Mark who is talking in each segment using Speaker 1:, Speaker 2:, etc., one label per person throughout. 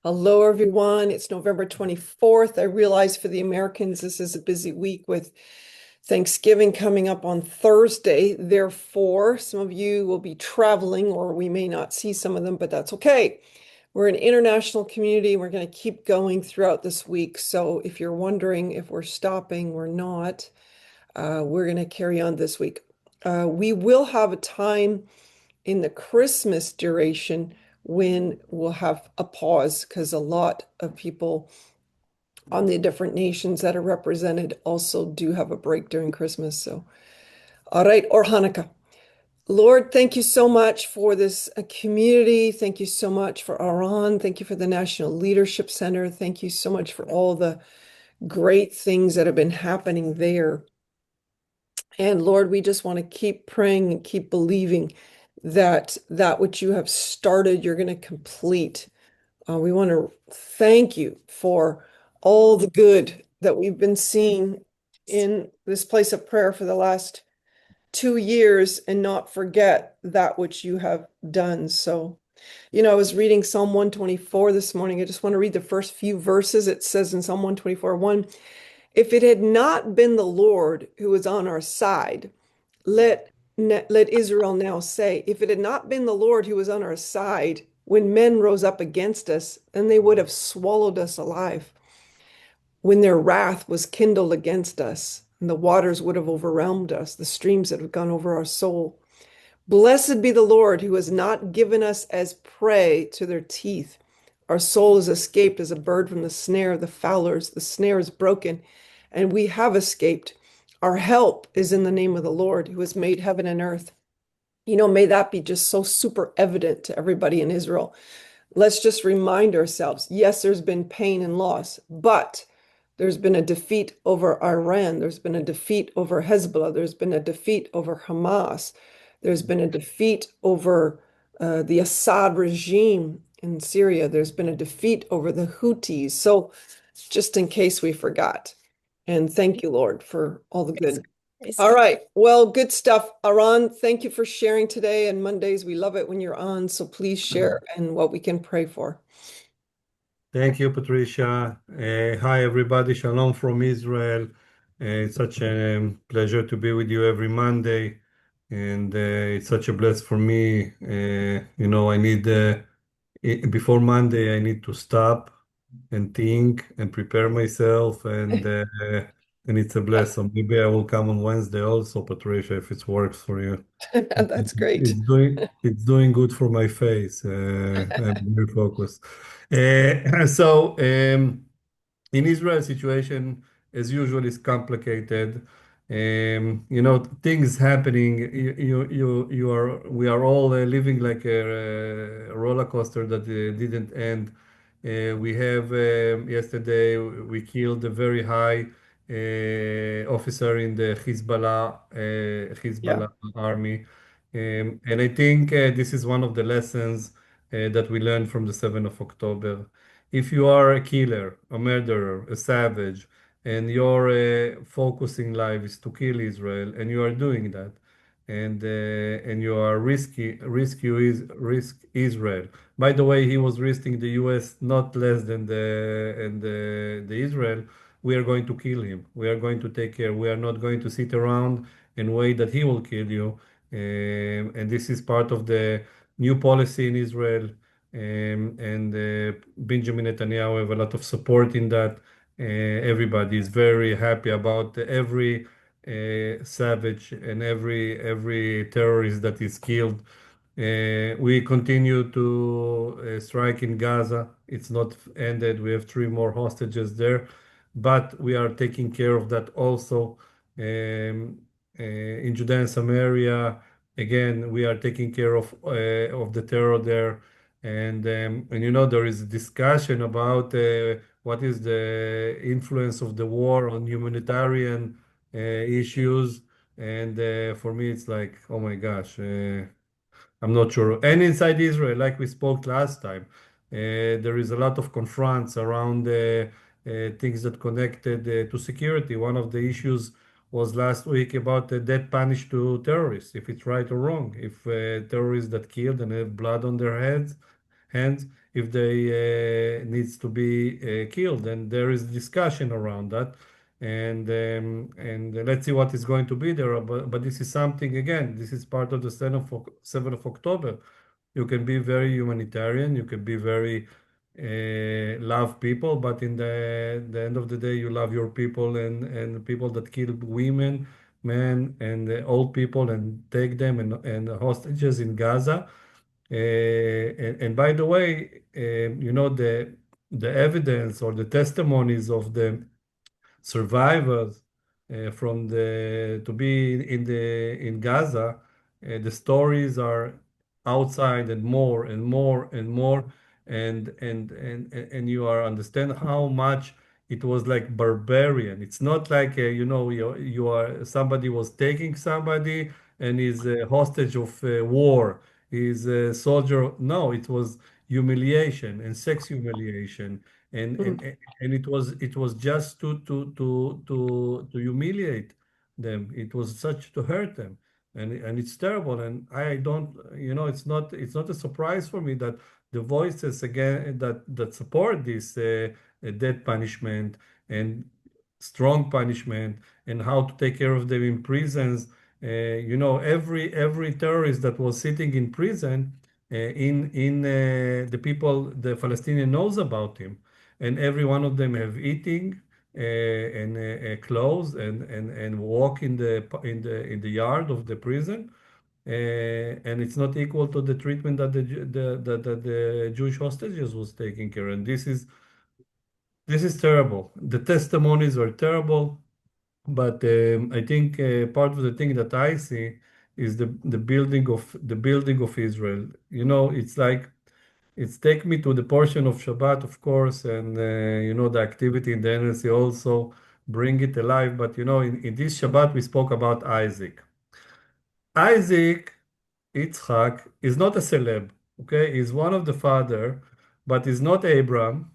Speaker 1: Hello, everyone. It's November 24th. I realize for the Americans, this is a busy week with Thanksgiving coming up on Thursday. Therefore, some of you will be traveling, or we may not see some of them, but that's okay. We're an international community. We're going to keep going throughout this week. So if you're wondering if we're stopping, we're not. We're going to carry on this week. We will have a time in the Christmas duration when we'll have a pause because a lot of people on the different nations that are represented also do have a break during Christmas. So, all right, or Hanukkah. Lord, thank you so much for this community. Thank you so much for Iran. Thank you for the National Leadership Center. Thank you so much for all the great things that have been happening there. And Lord, we just want to keep praying and keep believing that that which you have started, you're going to complete. We want to thank you for all the good that we've been seeing in this place of prayer for the last 2 years and not forget that which you have done. So, I was reading Psalm 124 this morning. I just want to read the first few verses. It says in Psalm 124, 1, if it had not been the Lord who was on our side, let Israel now say, if it had not been the Lord who was on our side when men rose up against us, then they would have swallowed us alive. When their wrath was kindled against us, and the waters would have overwhelmed us, the streams that have gone over our soul. Blessed be the Lord who has not given us as prey to their teeth. Our soul is escaped as a bird from the snare of the fowlers. The snare is broken, and we have escaped. Our help is in the name of the Lord who has made heaven and earth. May that be just so super evident to everybody in Israel. Let's just remind ourselves, yes, there's been pain and loss, but there's been a defeat over Iran. There's been a defeat over Hezbollah. There's been a defeat over Hamas. There's been a defeat over the Assad regime in Syria. There's been a defeat over the Houthis. So just in case we forgot. And thank you, Lord, for all the good. All right. Well, good stuff. Aran, thank you for sharing today. And Mondays, we love it when you're on. So please share and what we can pray for.
Speaker 2: Thank you, Patricia. Hi, everybody. Shalom from Israel. It's such a pleasure to be with you every Monday, and it's such a bless for me. I need before Monday, I need to stop and think and prepare myself, and it's a bless. So maybe I will come on Wednesday also, Patricia, if it works for you.
Speaker 1: That's great.
Speaker 2: It's doing good for my face. I'm very focused. So in Israel, situation as usual is complicated. Things happening. We are all living like a roller coaster that didn't end. We have yesterday we killed a very high officer in the
Speaker 1: Yeah.
Speaker 2: Hezbollah army. And I think this is one of the lessons that we learned from the 7th of October. If you are a killer, a murderer, a savage, and your focusing life is to kill Israel, and you are doing that, and you are risk Israel. By the way, he was risking the U.S. not less than the Israel. We are going to kill him. We are going to take care. We are not going to sit around and wait that he will kill you. And this is part of the new policy in Israel. And Benjamin Netanyahu have a lot of support in that. Everybody is very happy about every savage and every terrorist that is killed. We continue to strike in Gaza. It's not ended. We have three more hostages there, but we are taking care of that also. In Judea and Samaria, again, we are taking care of the terror there. And there is a discussion about what is the influence of the war on humanitarian issues. And for me, it's like, oh my gosh, I'm not sure. And inside Israel, like we spoke last time, there is a lot of confronts around things that connected to security. One of the issues was last week about the death punished to terrorists, if it's right or wrong. If terrorists that killed and have blood on their heads hands if they needs to be killed. And there is discussion around that. And let's see what is going to be there. But this is something, again, this is part of the 7th of October. You can be very humanitarian, you can be very love people, but in the end of the day, you love your people and people that kill women, men, and old people and take them and hostages in Gaza. And by the way, the evidence or the testimonies of the survivors from the to be in Gaza, the stories are outside and more and more and more, and you are understand how much it was like barbarian. It's not like you are somebody was taking somebody and is a hostage of war. Is a soldier. No, it was humiliation and sex humiliation and
Speaker 1: Mm.
Speaker 2: and and it was just to humiliate them. It was such to hurt them, and it's terrible. And I don't, it's not a surprise for me that the voices again that support this death punishment and strong punishment and how to take care of them in prisons. Every terrorist that was sitting in prison, the people, the Palestinian knows about him, and every one of them have eating and clothes and walk in the yard of the prison, and it's not equal to the treatment that the Jewish hostages was taking care. And this is terrible. The testimonies are terrible, but I think part of the thing that I see is the building of Israel. It's like it's take me to the portion of Shabbat, of course, and the activity in the NLC also bring it alive. But in this Shabbat, we spoke about Isaac. Isaac Yitzchak is not a celeb, okay? He's one of the father, but he's not Abraham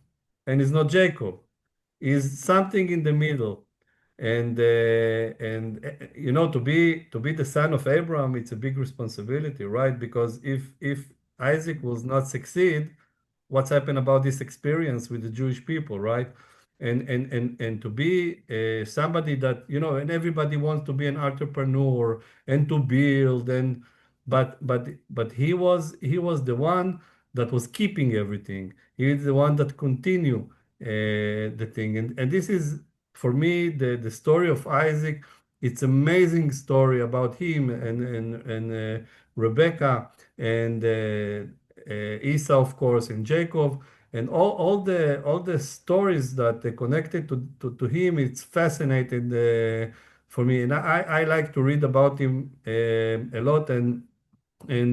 Speaker 2: and he's not Jacob. He's something in the middle. And to be the son of Abraham, it's a big responsibility, right? Because if Isaac will not succeed, what's happened about this experience with the Jewish people, right? And to be somebody that and everybody wants to be an entrepreneur and to build but he was the one that was keeping everything. He is the one that continue the thing, and this is for me the story of Isaac. It's amazing story about him and Rebecca and Esau, of course, and Jacob, and all the stories that are connected to him. It's fascinating for me, and I like to read about him a lot, and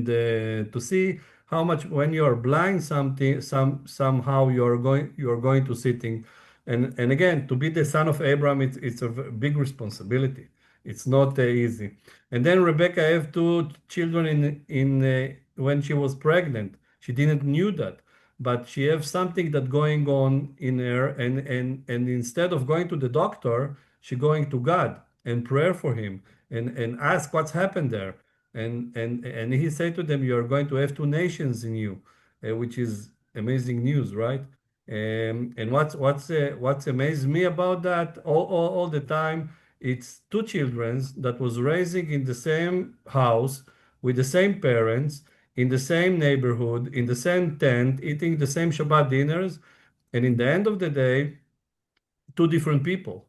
Speaker 2: to see how much when you are blind something somehow you're going to sitting, and again, to be the son of Abraham, it's a big responsibility. It's not easy. And then Rebecca have two children in when she was pregnant. She didn't knew that, but she have something that going on in her, and instead of going to the doctor, she going to God and prayer for him and ask what's happened there. And he said to them, "You are going to have two nations in you," which is amazing news, right? And what's amazed me about that all the time, it's two children that was raising in the same house with the same parents in the same neighborhood in the same tent, eating the same Shabbat dinners, and in the end of the day, two different people,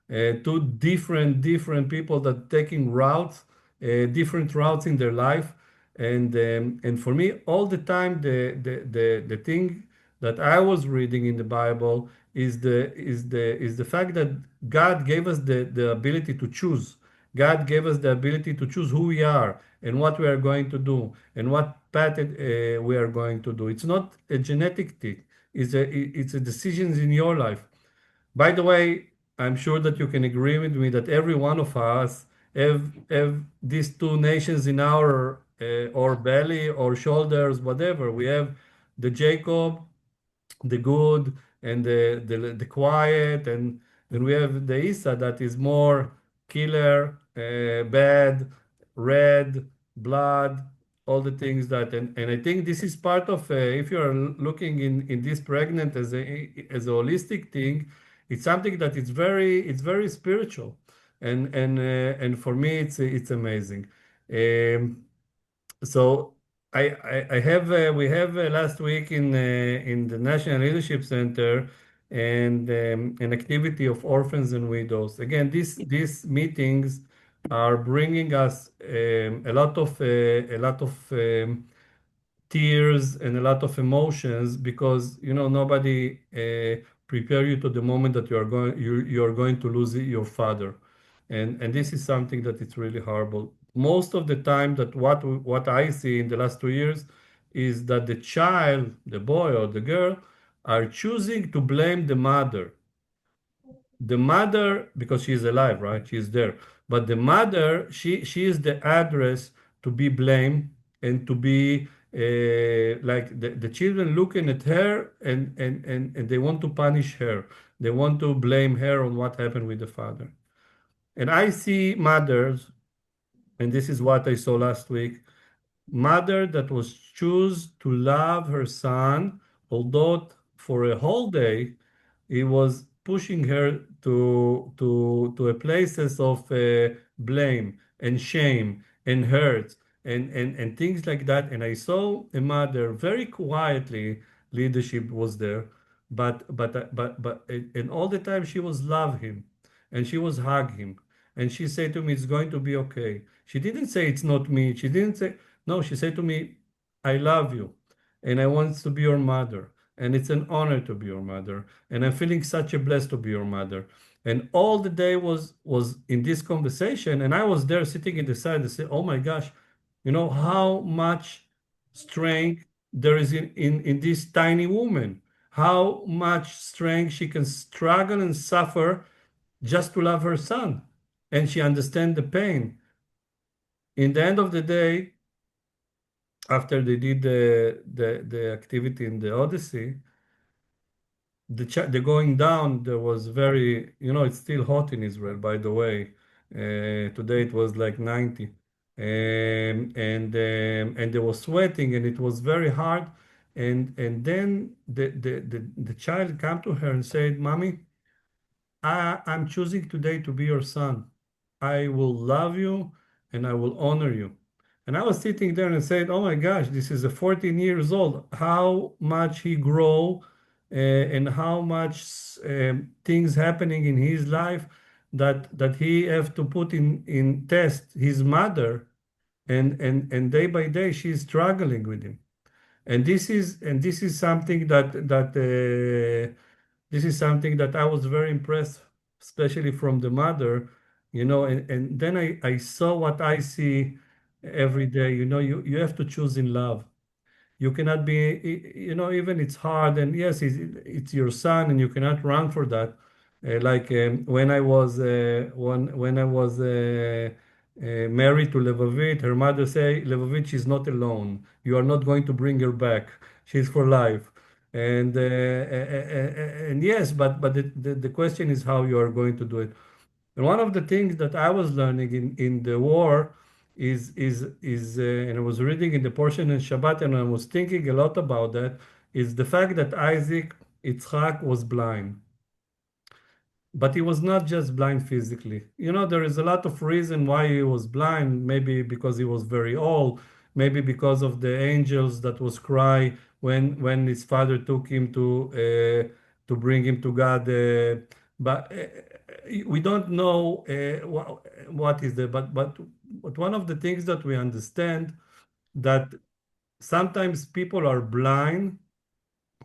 Speaker 2: two different people that taking routes, different routes in their life, and for me, all the time, the thing that I was reading in the Bible is the fact that God gave us the ability to choose. God gave us the ability to choose who we are and what we are going to do and what path we are going to do. It's not a genetic thing. It's a decisions in your life. By the way, I'm sure that you can agree with me that every one of us have these two nations in our or belly or shoulders, whatever. We have the Jacob, the good, and the quiet, and then we have the Isa that is more killer, bad, red, blood, all the things that, and I think this is part of, if you are looking in this pregnant as a holistic thing, it's something that it's very spiritual, and for me it's amazing. Um, so I have we have last week in the National Leadership Center and an activity of orphans and widows. Again, these meetings are bringing us a lot of tears and a lot of emotions because nobody prepare you to the moment that you are going to lose your father, and this is something that it's really horrible. Most of the time, that what I see in the last 2 years is that the child, the boy or the girl, are choosing to blame the mother. The mother, because she's alive, right? She's there. But the mother, she is the address to be blamed and to be like the children looking at her, and they want to punish her. They want to blame her on what happened with the father. And I see mothers, and this is what I saw last week, mother that was choose to love her son, although for a whole day he was pushing her to a places of blame and shame and hurt and things like that. And I saw a mother very quietly, leadership was there, but and all the time she was love him and she was hug him and she said to me, it's going to be okay. She didn't say it's not me. She didn't say no. She said to me, I love you and I want to be your mother. And it's an honor to be your mother. And I'm feeling such a blessed to be your mother. And all the day was in this conversation. And I was there sitting in the side and say, oh my gosh, how much strength there is in this tiny woman. How much strength she can struggle and suffer just to love her son. And she understands the pain. In the end of the day, after they did the activity in the Odyssey, the going down there was very, it's still hot in Israel, by the way. Today it was like 90, and they were sweating, and it was very hard. And then the child came to her and said, "Mommy, I'm choosing today to be your son. I will love you and I will honor you." And I was sitting there and said, "Oh my gosh, this is a 14 years old. How much he grow, and how much things happening in his life that he have to put in test his mother, and day by day she's struggling with him." And this is something that I was very impressed, especially from the mother, and then I saw what I see every day. You have to choose in love. You cannot be, even it's hard, and yes, it's your son, and you cannot run for that. Like when I was married to Levovit, her mother say, "Levovit, she's not alone. You are not going to bring her back. She's for life." And yes, but the question is how you are going to do it. And one of the things that I was learning in the war and I was reading in the portion in Shabbat, and I was thinking a lot about that, is the fact that Isaac Yitzhak was blind. But he was not just blind physically. There is a lot of reason why he was blind. Maybe because he was very old. Maybe because of the angels that was cry when his father took him to bring him to God. But we don't know what is there. But one of the things that we understand, that sometimes people are blind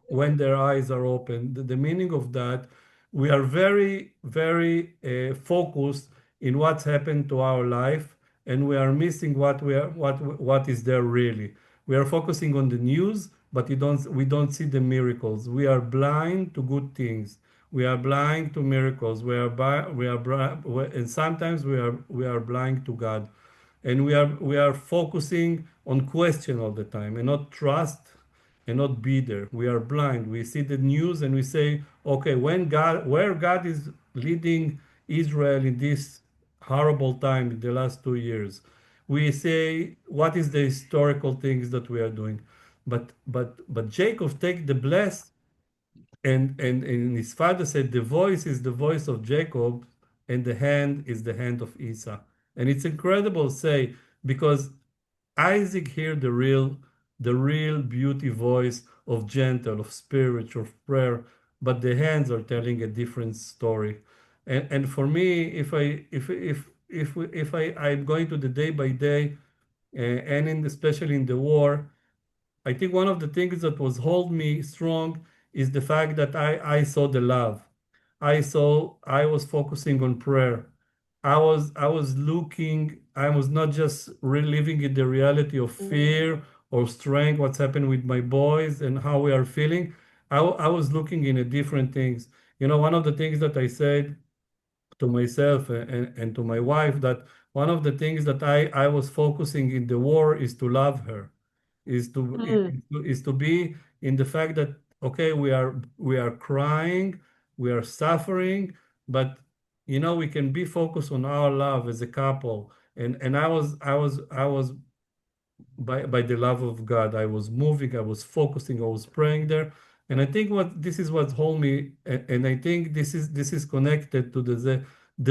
Speaker 2: when their eyes are open. The meaning of that, we are very, very focused in what's happened to our life, and we are missing what is there really. We are focusing on the news, but we don't see the miracles. We are blind to good things. We are blind to miracles. And sometimes we are blind to God, and we are focusing on question all the time and not trust and not be there. We are blind. We see the news and we say, okay, where God is leading Israel in this horrible time in the last 2 years, We say what is the historical things that we are doing. But Jacob take the bless, and his father said the voice is the voice of Jacob and the hand is the hand of Esau. And it's incredible say, because Isaac hear the real beauty voice of gentle, of spirit, of prayer, but the hands are telling a different story. And for me, if I'm going to the day by day, and especially in the war, I think one of the things that was hold me strong is the fact that I saw the love. I was focusing on prayer. I was looking, I was not just reliving in the reality of fear or strength, what's happened with my boys and how we are feeling. I was looking in a different things. One of the things that I said to myself and to my wife, that one of the things that I was focusing in the war is to love her,
Speaker 1: Mm,
Speaker 2: is to be in the fact that okay, we are crying, we are suffering, but we can be focused on our love as a couple. And I was by the love of God. I was moving, I was focusing, I was praying there. And I think what this is what hold me, and I think this is connected to the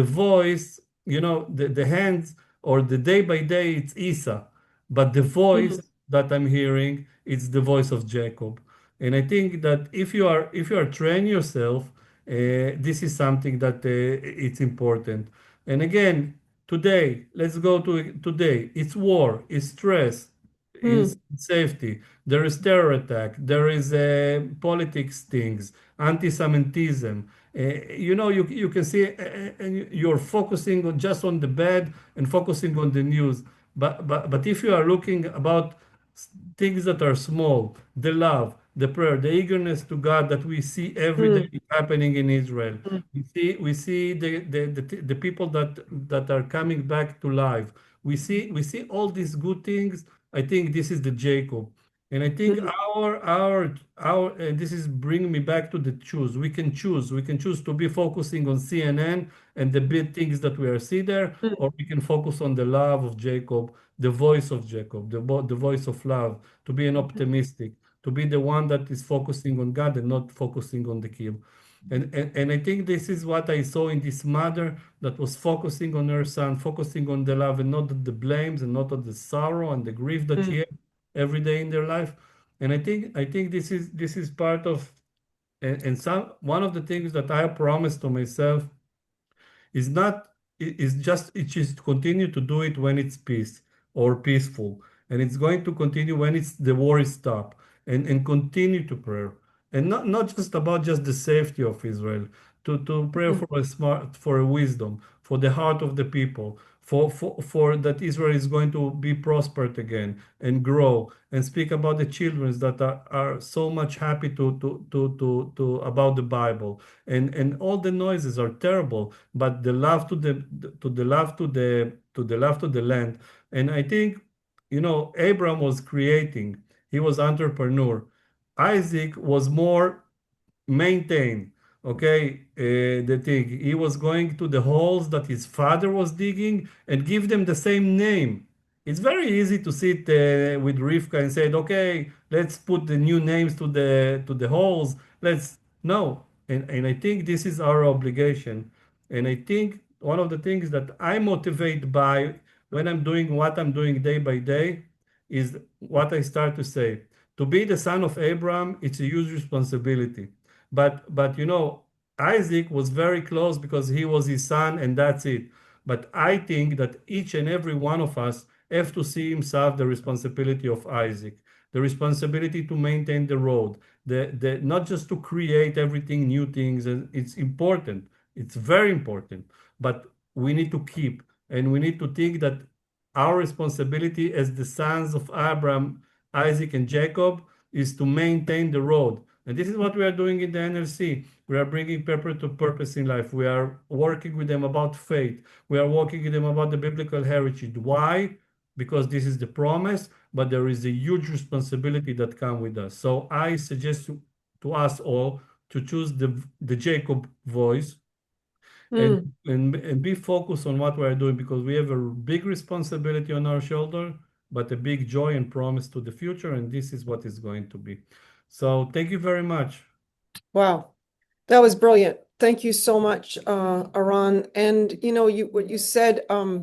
Speaker 2: voice, the hands, or the day by day it's Esau, but the voice
Speaker 1: mm,
Speaker 2: that I'm hearing, it's the voice of Jacob. And I think that if you are training yourself, this is something that it's important. And again, today, let's go to today. It's war, it's stress, it's
Speaker 1: mm,
Speaker 2: safety. There is terror attack. There is politics things, anti-Semitism. You can see, and you're focusing just on the bad and focusing on the news. But if you are looking about things that are small, the love, the prayer, the eagerness to God that we see every day
Speaker 1: mm,
Speaker 2: happening in Israel.
Speaker 1: mm,
Speaker 2: We see the people that are coming back to life. We see all these good things. I think this is the Jacob. And I think
Speaker 1: mm,
Speaker 2: our this is bringing me back to the choose. We can choose to be focusing on CNN and the big things that we are see there,
Speaker 1: mm,
Speaker 2: or we can focus on the love of Jacob, the voice of Jacob, the voice of love, to be an optimistic, to be the one that is focusing on God and not focusing on the kill. And I think this is what I saw in this mother that was focusing on her son, focusing on the love and not the blames and not on the sorrow and the grief that she
Speaker 1: mm,
Speaker 2: had every day in their life. And I think this is part of, and some one of the things that I promised to myself is not is just it is to continue to do it when it's peace or peaceful, and it's going to continue when it's the war is stopped, and continue to pray, and not just about just the safety of Israel, to pray
Speaker 1: mm,
Speaker 2: for a wisdom for the heart of the people, for that Israel is going to be prospered again and grow, and speak about the children that are so much happy to about the Bible, and all the noises are terrible, but the love to the land. And I think, Abraham was creating, he was entrepreneur. Isaac was more maintain, okay, the thing. He was going to the holes that his father was digging and give them the same name. It's very easy to sit with Rivka and say, okay, let's put the new names to the holes. Let's no. And I think this is our obligation. And I think one of the things that I motivate by when I'm doing what I'm doing day by day is what I start to say. To be the son of Abraham, it's a huge responsibility. But Isaac was very close because he was his son and that's it. But I think that each and every one of us have to see himself the responsibility of Isaac, the responsibility to maintain the road, the not just to create everything new things, and it's important. It's very important. But we need to keep, and we need to think that our responsibility as the sons of Abraham, Isaac, and Jacob is to maintain the road. And this is what we are doing in the NLC. We are bringing people to purpose in life. We are working with them about faith. We are working with them about the biblical heritage. Why? Because this is the promise, but there is a huge responsibility that comes with us. So I suggest to us all to choose the Jacob voice, and
Speaker 1: Mm.
Speaker 2: and be focused on what we're doing because we have a big responsibility on our shoulder, but a big joy and promise to the future, and this is what is going to be. So thank you very much.
Speaker 1: Wow. That was brilliant. Thank you so much, Aran. And you know, what you said,